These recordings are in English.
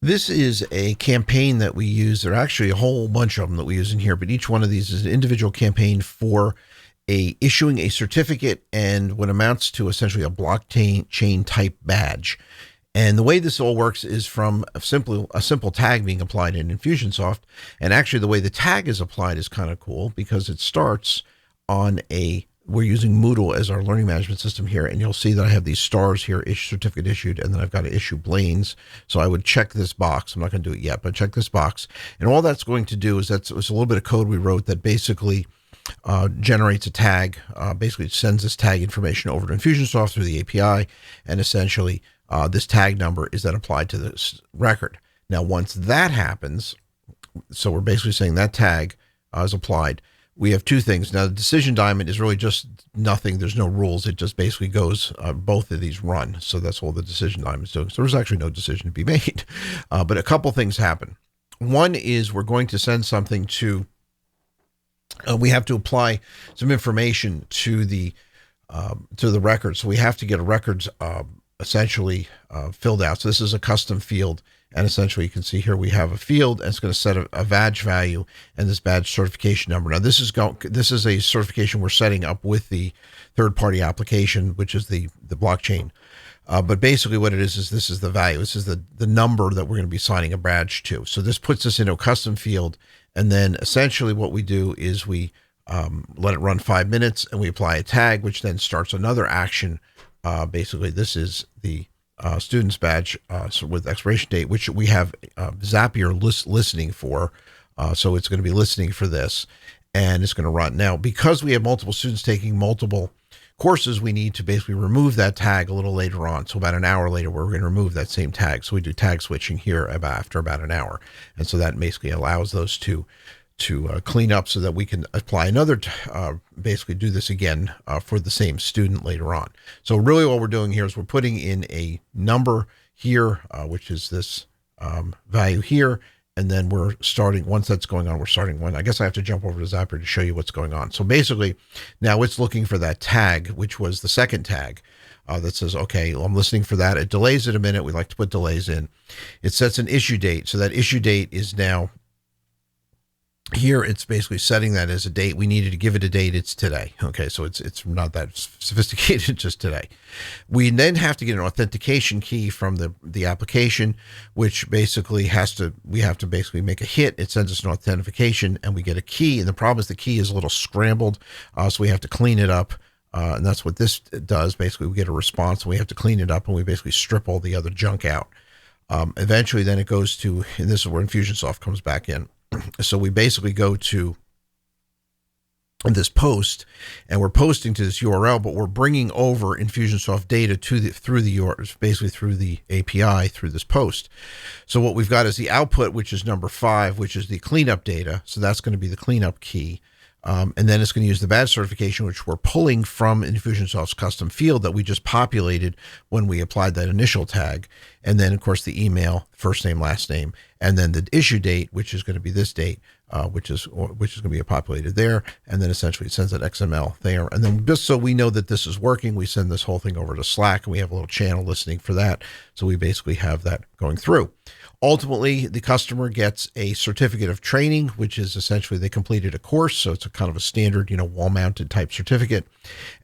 This is a campaign that we use. There are actually a whole bunch of them that we use in here, but each one of these is an individual campaign for issuing a certificate and what amounts to essentially a blockchain type badge. And the way this all works is from a simple tag being applied in Infusionsoft. And actually the way the tag is applied is kind of cool because it starts on we're using Moodle as our learning management system here. And you'll see that I have these stars here, certificate issued, and then I've got to issue Blaine's. So I would check this box. I'm not going to do it yet, but check this box. And all that's going to do is it's a little bit of code we wrote that basically generates a tag, basically sends this tag information over to Infusionsoft through the API. And essentially this tag number is then applied to this record. Now, once that happens, so we're basically saying that tag is applied. We have two things. Now, the decision diamond is really just nothing. There's no rules. It just basically goes, both of these run. So that's all the decision diamond is doing. So there's actually no decision to be made. But a couple things happen. One is we're going to send something to, we have to apply some information to the record. So we have to get a records essentially filled out. So this is a custom field. And essentially you can see here we have a field and it's going to set a badge value and this badge certification number. Now this is a certification we're setting up with the third-party application, which is the blockchain. But basically what it is this is the value. This is the number that we're going to be signing a badge to. So this puts us into a custom field. And then essentially what we do is we let it run 5 minutes and we apply a tag, which then starts another action. Basically this is the student's badge with expiration date, which we have Zapier listening for. So it's going to be listening for this and it's going to run. Now, because we have multiple students taking multiple courses, we need to basically remove that tag a little later on. So about an hour later, we're going to remove that same tag. So we do tag switching here after about an hour. And so that basically allows those to clean up so that we can apply another, basically do this again for the same student later on. So really what we're doing here is we're putting in a number here, which is this value here. And then we're starting, once that's going on, we're starting one. I guess I have to jump over to Zapier to show you what's going on. So basically now it's looking for that tag, which was the second tag. That says, okay, well, I'm listening for that. It delays it a minute. We like to put delays in. It sets an issue date. So that issue date is now here. It's basically setting that as a date. We needed to give it a date. It's today. Okay. So it's not that sophisticated, just today. We then have to get an authentication key from the application, which basically we have to basically make a hit. It sends us an authentication and we get a key. And the problem is the key is a little scrambled. So we have to clean it up. And that's what this does. Basically we get a response and we have to clean it up and we basically strip all the other junk out. Eventually then it goes to, and this is where Infusionsoft comes back in. So we basically go to this post and we're posting to this URL, but we're bringing over Infusionsoft data through the URL, basically through the API, through this post. So what we've got is the output, which is number 5, which is the cleanup data. So that's going to be the cleanup key. And then it's going to use the badge certification, which we're pulling from Infusionsoft's custom field that we just populated when we applied that initial tag. And then, of course, the email, first name, last name, and then the issue date, which is going to be this date, which is going to be populated there. And then essentially it sends that XML there. And then just so we know that this is working, we send this whole thing over to Slack and we have a little channel listening for that. So we basically have that going through. Ultimately, the customer gets a certificate of training, which is essentially they completed a course. So it's a kind of a standard, wall-mounted type certificate.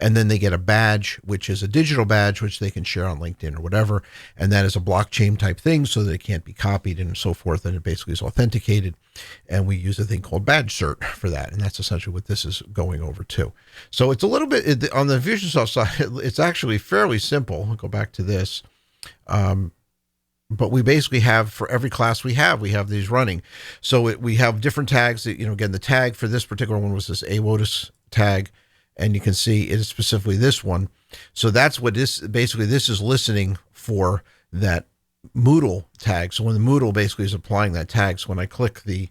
And then they get a badge, which is a digital badge, which they can share on LinkedIn or whatever. And that is a blockchain type thing so that it can't be copied and so forth. And it basically is authenticated. And we use a thing called badge cert for that. And that's essentially what this is going over to. So it's a little bit on the Infusionsoft side, it's actually fairly simple. I'll go back to this. But we basically have, for every class we have these running. So we have different tags that, again, the tag for this particular one was this AWOTUS tag. And you can see it is specifically this one. So that's what this is listening for that Moodle tag. So when the Moodle basically is applying that tag, so when I click the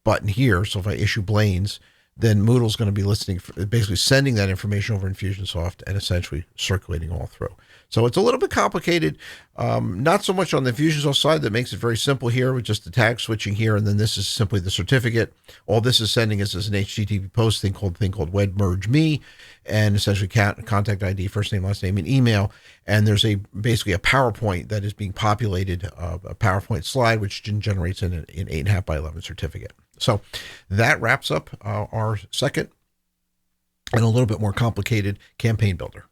button here, so if I issue Blaine's, then Moodle's going to be listening for basically sending that information over Infusionsoft and essentially circulating all through. So it's a little bit complicated. Not so much on the Infusionsoft side. That makes it very simple here with just the tag switching here, and then this is simply the certificate. All this is sending is an HTTP post thing called web merge me, and essentially contact ID, first name, last name, and email. And there's basically a PowerPoint that is being populated, a PowerPoint slide, which generates an 8.5 by 11 certificate. So that wraps up our second and a little bit more complicated campaign builder.